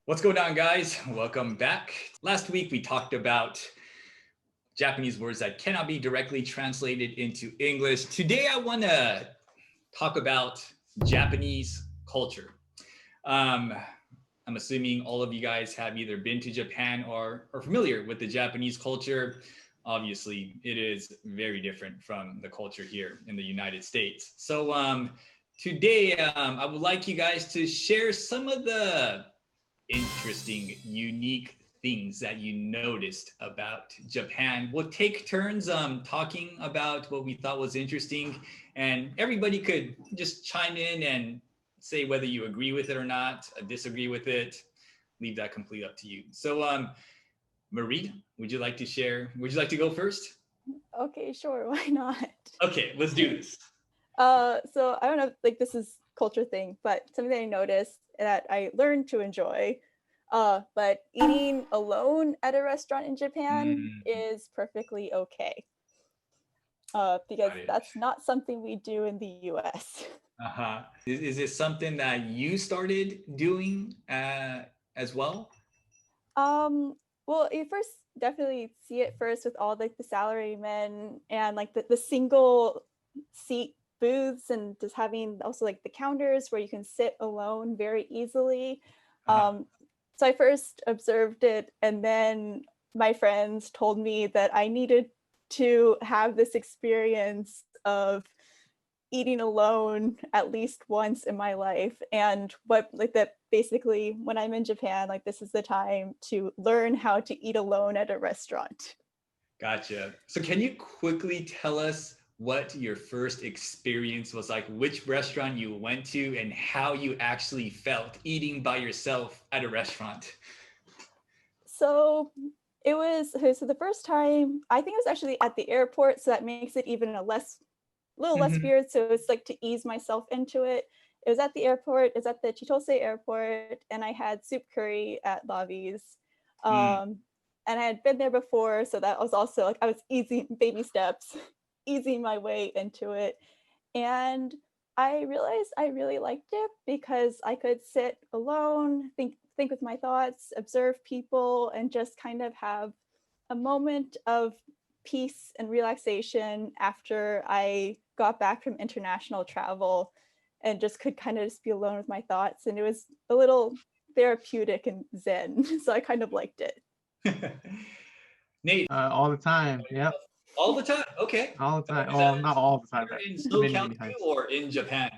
What's going on, guys? Welcome back. Last week, we talked about Japanese words that cannot be directly translated into English. Today, I want to talk about Japanese culture. I'm assuming all of you guys have either been to Japan or are familiar with the Japanese culture. Obviously, it is very different from the culture here in the United States. So today, I would like you guys to share some of the interesting, unique things that you noticed about Japan. We'll take turns talking about what we thought was interesting, and everybody could just chime in and say whether you agree with it or not, disagree with it. Leave that completely up to you. So Marina, would you like to share? Would you like to go first? Okay, sure. Why not? Okay, let's do this. So I don't know if this is culture thing, but something that I noticed that I learned to enjoy, but eating alone at a restaurant in Japan is perfectly okay. Because that's not something we do in the US. Uh-huh. Is it something that you started doing as well? Well, you first definitely see it first with all the salarymen and the single seat booths, and just having also the counters where you can sit alone very easily. So I first observed it, and then my friends told me that I needed to have this experience of eating alone at least once in my life, and that basically when I'm in Japan, this is the time to learn how to eat alone at a restaurant. Gotcha. So can you quickly tell us what your first experience was like, which restaurant you went to, and how you actually felt eating by yourself at a restaurant? So it was, so the first time, I think it was actually at the airport, so that makes it even a little less weird. So it's to ease myself into it. It was at the airport, it was at the Chitose airport, and I had soup curry at Lavi's. And I had been there before, so that was also I was easing baby steps, easing my way into it. And I realized I really liked it because I could sit alone, think with my thoughts, observe people, and just kind of have a moment of peace and relaxation after I got back from international travel, and just could kind of just be alone with my thoughts. And it was a little therapeutic and zen. So I kind of liked it. Nate? All the time. Yep. All the time? Okay. All the time. Well, not all the time. But in SoCal or in Japan?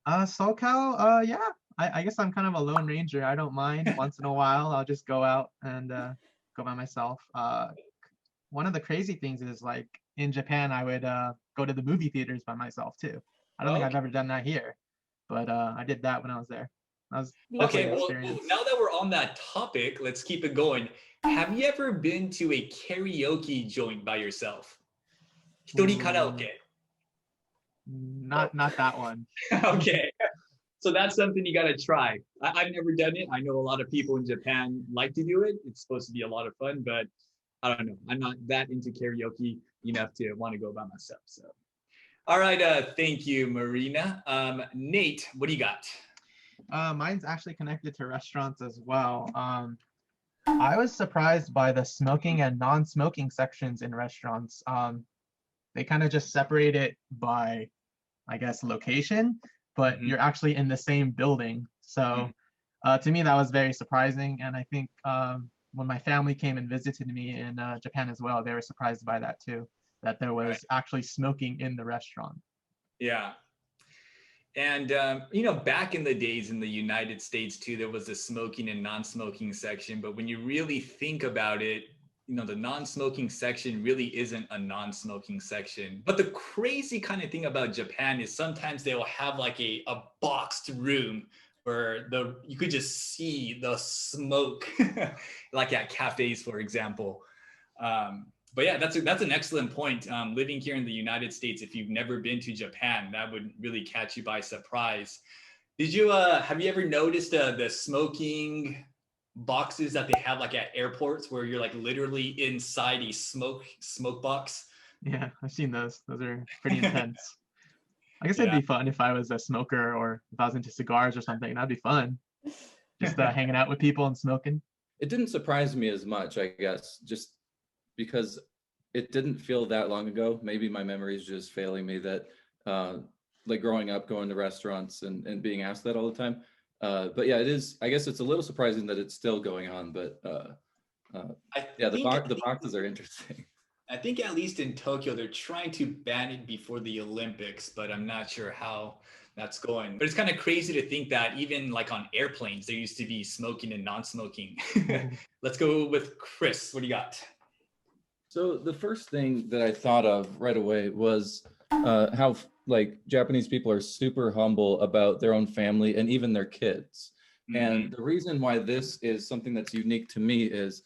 SoCal, yeah. I guess I'm kind of a lone ranger. I don't mind. Once in a while, I'll just go out and go by myself. One of the crazy things is in Japan, I would go to the movie theaters by myself too. I don't think I've ever done that here, but I did that when I was there. Okay, well, now that we're on that topic, let's keep it going. Have you ever been to a karaoke joint by yourself? Hitori karaoke. Not that one. Okay, so that's something you gotta try. I've never done it. I know a lot of people in Japan like to do it. It's supposed to be a lot of fun, but I don't know. I'm not that into karaoke enough to want to go by myself. So, all right. Thank you, Marina. Nate, what do you got? Mine's actually connected to restaurants as well. I was surprised by the smoking and non-smoking sections in restaurants. They kind of just separate it by, I guess, location, but you're actually in the same building. So to me, that was very surprising. And I think when my family came and visited me in Japan as well, they were surprised by that too, that there was actually smoking in the restaurant. Yeah. And, back in the days in the United States too, there was a smoking and non-smoking section. But when you really think about it, the non-smoking section really isn't a non-smoking section. But the crazy kind of thing about Japan is sometimes they will have a boxed room where you could just see the smoke, like at cafes, for example. But yeah, that's an excellent point. Living here in the United States, if you've never been to Japan, that would really catch you by surprise. Have you ever noticed the smoking boxes that they have at airports where you're literally inside a smoke box? Yeah, I've seen those. Those are pretty intense. I guess it'd be fun if I was a smoker or if I was into cigars or something. That'd be fun. just hanging out with people and smoking? It didn't surprise me as much, I guess, just because it didn't feel that long ago. Maybe my memory is just failing me that like growing up, going to restaurants and being asked that all the time. But yeah, it is. I guess it's a little surprising that it's still going on, but yeah, the boxes are interesting. I think at least in Tokyo, they're trying to ban it before the Olympics, but I'm not sure how that's going. But it's kind of crazy to think that even like on airplanes, there used to be smoking and non-smoking. Let's go with Chris. What do you got? So the first thing that I thought of right away was how like Japanese people are super humble about their own family and even their kids. And the reason why this is something that's unique to me is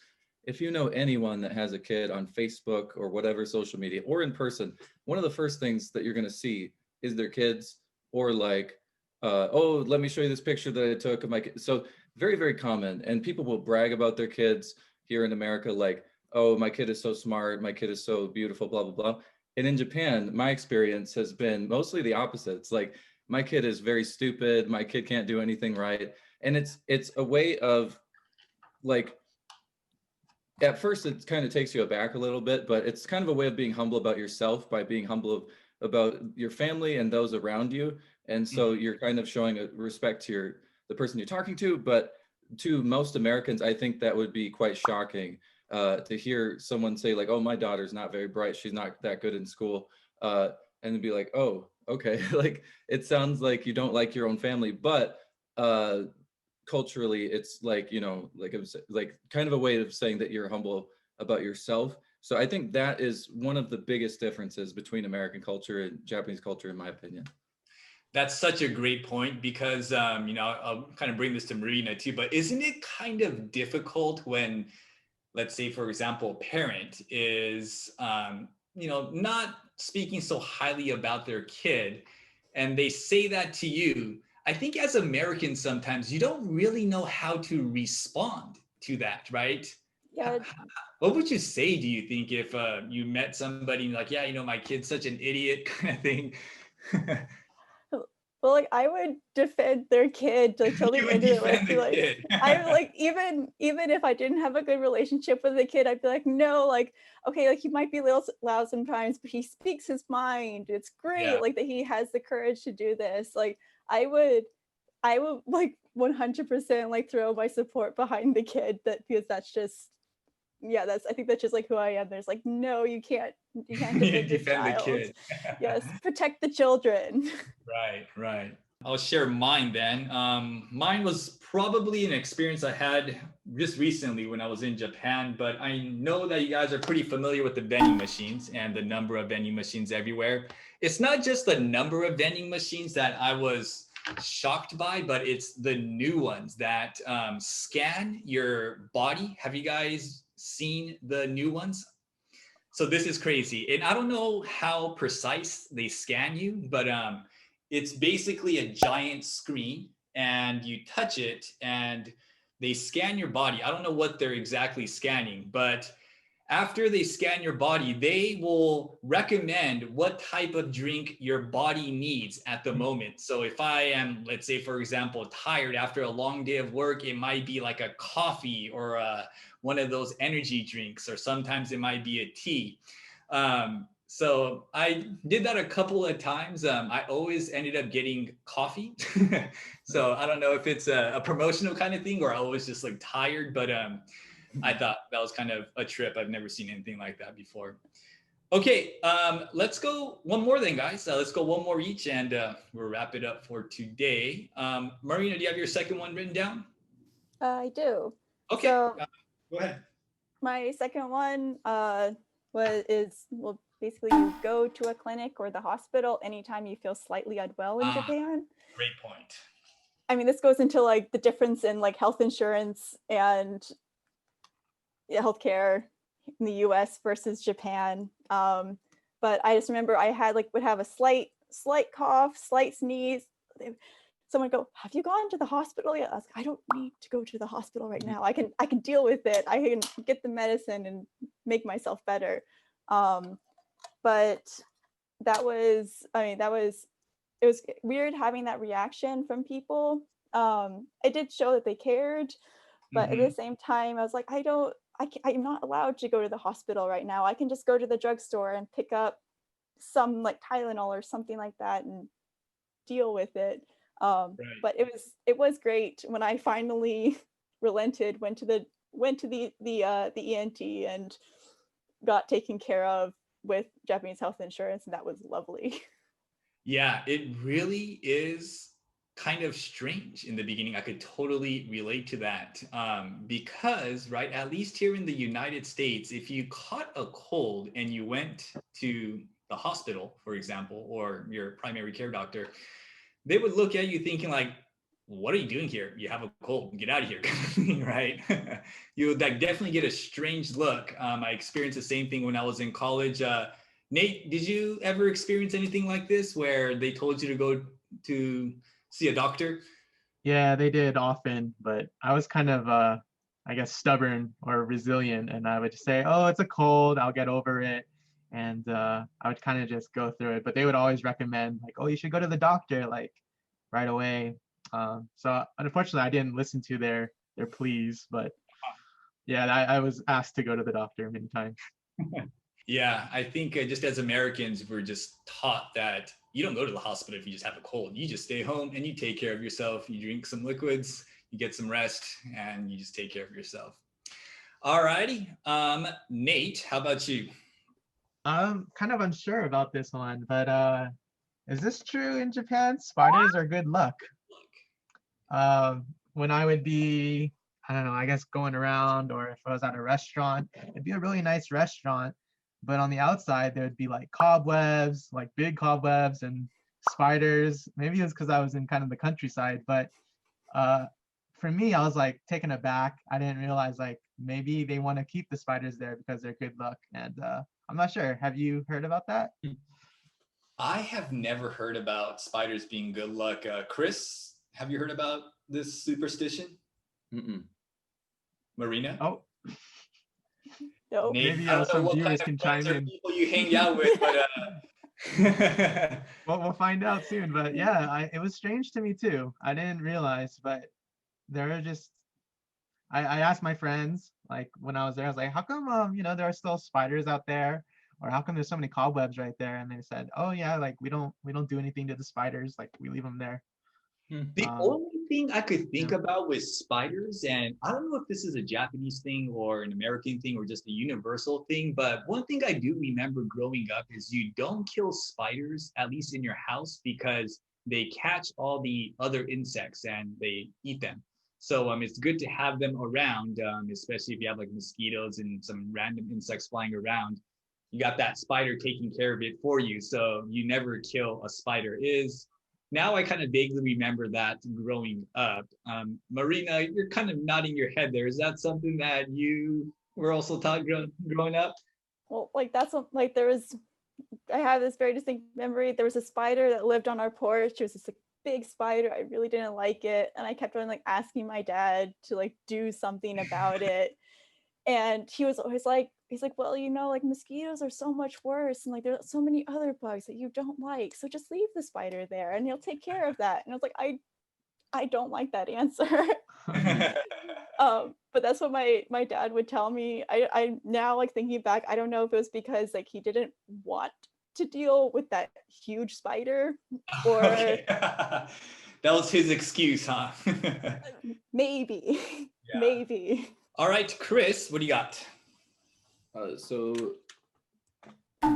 if you know anyone that has a kid on Facebook or whatever social media or in person, one of the first things that you're going to see is their kids or like, oh, let me show you this picture that I took of my kid. So very, very common. And people will brag about their kids here in America, like, oh, my kid is so smart, my kid is so beautiful, blah, blah, blah. And in Japan, my experience has been mostly the opposite. It's like, my kid is very stupid, my kid can't do anything right. And it's a way of like, at first it kind of takes you aback a little bit, but it's kind of a way of being humble about yourself by being humble about your family and those around you. And so you're kind of showing a respect to the person you're talking to, but to most Americans, I think that would be quite shocking to hear someone say like, oh, my daughter's not very bright, she's not that good in school. And be like, oh, okay. Like, it sounds like you don't like your own family, but culturally it's like, you know, like it was like kind of a way of saying that you're humble about yourself. So I think that is one of the biggest differences between American culture and Japanese culture, in my opinion. That's such a great point because, you know, I'll kind of bring this to Marina too, but isn't it kind of difficult when, let's say, for example, a parent is, you know, not speaking so highly about their kid and they say that to you? I think as Americans, sometimes you don't really know how to respond to that, right? Yeah. What would you say, do you think, if you met somebody like, yeah, you know, my kid's such an idiot kind of thing? Well, like I would defend their kid like till the end of their life. Like, I like even if I didn't have a good relationship with the kid, I'd be like, no, like, okay, like he might be a little loud sometimes, but he speaks his mind. It's great, like that he has the courage to do this. Like I would like 100% like throw my support behind the kid, that because that's just, yeah, I think that's just like who I am. There's like, no, you can't defend the kid. Yes, protect the children. Right. I'll share mine then. Mine was probably an experience I had just recently when I was in Japan, but I know that you guys are pretty familiar with the vending machines and the number of vending machines everywhere. It's not just the number of vending machines that I was shocked by, but it's the new ones that scan your body. Have you guys seen the new ones? So this is crazy. And I don't know how precise they scan you, but it's basically a giant screen and you touch it and they scan your body. I don't know what they're exactly scanning, but after they scan your body, they will recommend what type of drink your body needs at the moment. So if I am, let's say, for example, tired after a long day of work, it might be like a coffee or one of those energy drinks, or sometimes it might be a tea. So I did that a couple of times. I always ended up getting coffee. So I don't know if it's a promotional kind of thing or I was just like tired, but I thought that was kind of a trip. I've never seen anything like that before. Okay, let's go one more then, guys. Let's go one more each and we'll wrap it up for today. Marina, do you have your second one written down? I do. Okay, so, go ahead. My second one basically you go to a clinic or the hospital anytime you feel slightly unwell in Japan. Great point. I mean, this goes into like the difference in like health insurance and healthcare in the US versus Japan. But I just remember I had would have a slight cough, slight sneeze. Someone go, have you gone to the hospital yet? I was like, I don't need to go to the hospital right now. I can deal with it. I can get the medicine and make myself better. But it was weird having that reaction from people. it did show that they cared, but at Mhm. the same time, I was like, I'm not allowed to go to the hospital right now. I can just go to the drugstore and pick up some like Tylenol or something like that and deal with it. Right. But it was great when I finally relented, went to the ENT and got taken care of with Japanese health insurance, and that was lovely. Yeah, it really is kind of strange in the beginning. I could totally relate to that because, right, at least here in the United States, if you caught a cold and you went to the hospital, for example, or your primary care doctor, they would look at you thinking like, what are you doing here? You have a cold, get out of here, right? You would like definitely get a strange look. I experienced the same thing when I was in college. Nate, did you ever experience anything like this where they told you to go to see a doctor? Yeah, they did often, but I was kind of I guess stubborn or resilient, and I would just say, "Oh, it's a cold. I'll get over it." And I would kind of just go through it. But they would always recommend like, "Oh, you should go to the doctor like right away." So unfortunately, I didn't listen to their pleas, but yeah, I was asked to go to the doctor many times. Yeah, I think just as Americans, we're just taught that you don't go to the hospital if you just have a cold. You just stay home and you take care of yourself. You drink some liquids, you get some rest, and you just take care of yourself. All righty. Nate, how about you? I'm kind of unsure about this one, but is this true in Japan? Spiders are good luck. When I would be, I don't know, I guess going around, or if I was at a restaurant, it'd be a really nice restaurant, but on the outside there would be like cobwebs, like big cobwebs and spiders. Maybe it was because I was in kind of the countryside, but for me, I was like taken aback. I didn't realize like maybe they want to keep the spiders there because they're good luck, and I'm not sure. Have you heard about that? I have never heard about spiders being good luck. Chris, have you heard about this superstition? Mm-mm. Marina? Oh, No. Nate, maybe I don't know some what kind viewers of can friends chime or in. people you hang out with, but Well, we'll find out soon. But yeah, it was strange to me too. I didn't realize, but there are just I asked my friends like when I was there, I was like, how come there are still spiders out there? Or how come there's so many cobwebs right there? And they said, oh yeah, like we don't do anything to the spiders, like we leave them there. the Um, only thing I could yeah. think about with spiders, and I don't know if this is a Japanese thing or an American thing or just a universal thing, but one thing I do remember growing up is you don't kill spiders, at least in your house, because they catch all the other insects and they eat them. So it's good to have them around, especially if you have like mosquitoes and some random insects flying around. You got that spider taking care of it for you, so you never kill a spider. Is now I kind of vaguely remember that growing up. Marina, you're kind of nodding your head there. Is that something that you were also taught growing up? Well, like like I have this very distinct memory. There was a spider that lived on our porch. It was this like, big spider. I really didn't like it, and I kept on like asking my dad to like do something about it. And he was always like, he's like, well, like mosquitoes are so much worse, and like there's so many other bugs that you don't like, so just leave the spider there, and he'll take care of that. And I was like, I don't like that answer. But that's what my dad would tell me. I now like thinking back, I don't know if it was because like he didn't want to deal with that huge spider, or Okay. That was his excuse, huh? maybe, Yeah. maybe. All right, Chris, what do you got? So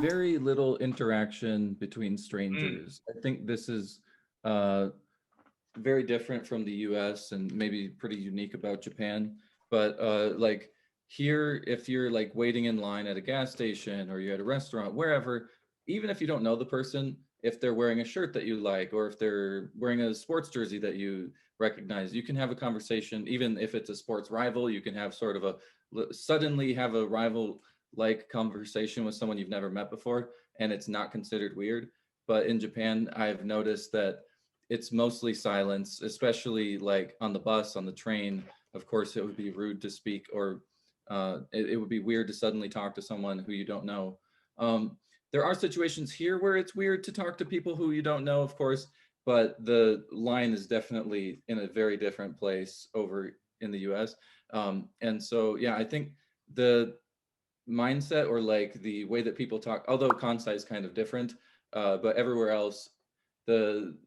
very little interaction between strangers. I think this is very different from the US and maybe pretty unique about Japan. But like here, if you're like waiting in line at a gas station or you're at a restaurant, wherever, even if you don't know the person, if they're wearing a shirt that you like, or if they're wearing a sports jersey that you recognize, you can have a conversation. Even if it's a sports rival, you can have sort of suddenly have a rival like conversation with someone you've never met before, and it's not considered weird. But in Japan, I've noticed that it's mostly silence, especially like on the bus, on the train. Of course, it would be rude to speak, or it would be weird to suddenly talk to someone who you don't know. There are situations here where it's weird to talk to people who you don't know, of course, but the line is definitely in a very different place over in the US. And so, yeah, I think the mindset or like the way that people talk, although Kansai is kind of different, but everywhere else, the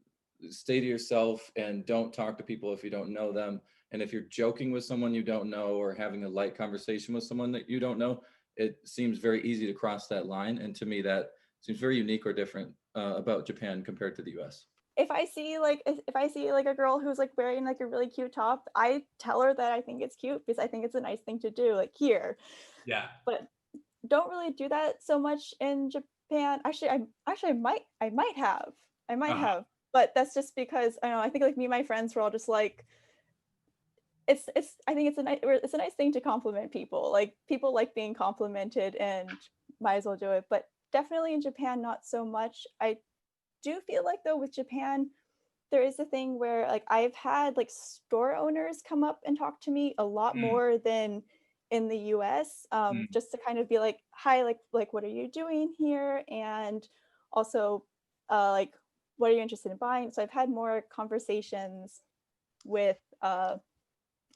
stay to yourself and don't talk to people if you don't know them. And if you're joking with someone you don't know or having a light conversation with someone that you don't know, it seems very easy to cross that line. And to me, that seems very unique or different about Japan compared to the US. If I see like a girl who's like wearing like a really cute top, I tell her that I think it's cute because I think it's a nice thing to do, like here. Yeah. But don't really do that so much in Japan. Actually, I might have, but that's just because I don't know. I think like me and my friends were all just like, I think it's a nice thing to compliment people. Like people like being complimented and might as well do it. But definitely in Japan, not so much. I do feel like though with Japan, there is a thing where like I've had like store owners come up and talk to me a lot more than in the US, just to kind of be like, hi, like what are you doing here? And also like, what are you interested in buying? So I've had more conversations with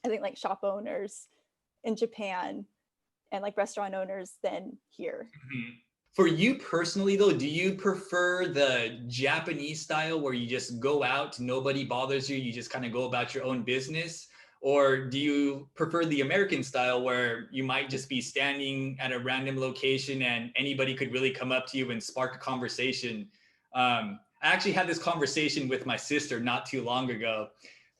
I think like shop owners in Japan and like restaurant owners than here. For you personally though, do you prefer the Japanese style where you just go out, nobody bothers you, you just kind of go about your own business? Or do you prefer the American style where you might just be standing at a random location and anybody could really come up to you and spark a conversation? I actually had this conversation with my sister not too long ago.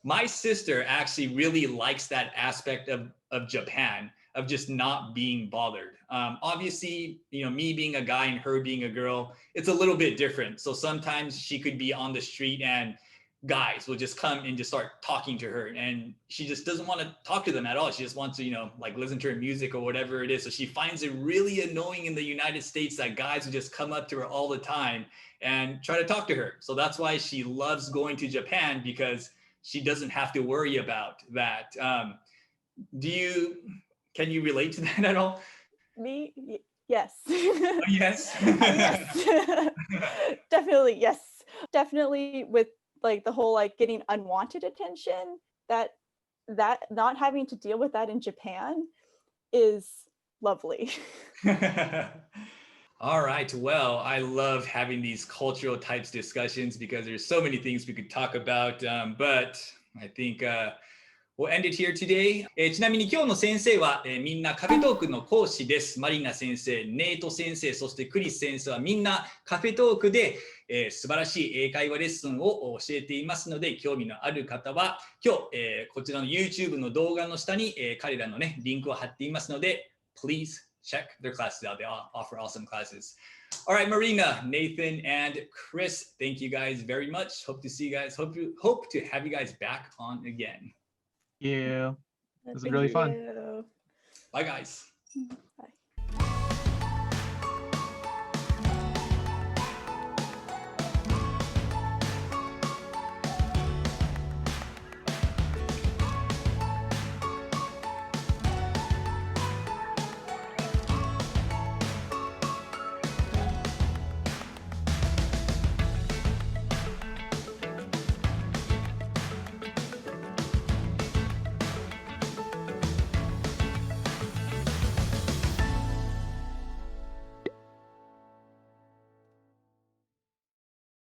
My sister actually really likes that aspect of Japan, of just not being bothered. Obviously, you know, me being a guy and her being a girl, it's a little bit different. So sometimes she could be on the street and guys will just come and just start talking to her and she just doesn't want to talk to them at all. She just wants to, you know, like listen to her music or whatever it is. So she finds it really annoying in the United States that guys would just come up to her all the time and try to talk to her. So that's why she loves going to Japan, because she doesn't have to worry about that. Can you relate to that at all? Me? Yes. Oh, yes. Yes. Definitely, yes. Definitely with like the whole like getting unwanted attention, that not having to deal with that in Japan is lovely. All right. Well, I love having these cultural types discussions because there's so many things we could talk about. But I think we'll end it here today. ちなみに今日の先生は、みんなカフェトークの講師です。マリナ先生、ネイト先生、そしてクリス先生はみんなカフェトークで、素晴らしい英会話レッスンを教えていますので、興味のある方は今日、こちらの YouTube の動画の下に、彼らのね、リンクを貼っていますので、Please check their classes out. They offer awesome classes. All right, Marina, Nathan, and Chris, thank you guys very much. Hope to see you guys. Hope to have you guys back on again. Yeah, it was Thank really fun. you. Bye, guys. Bye.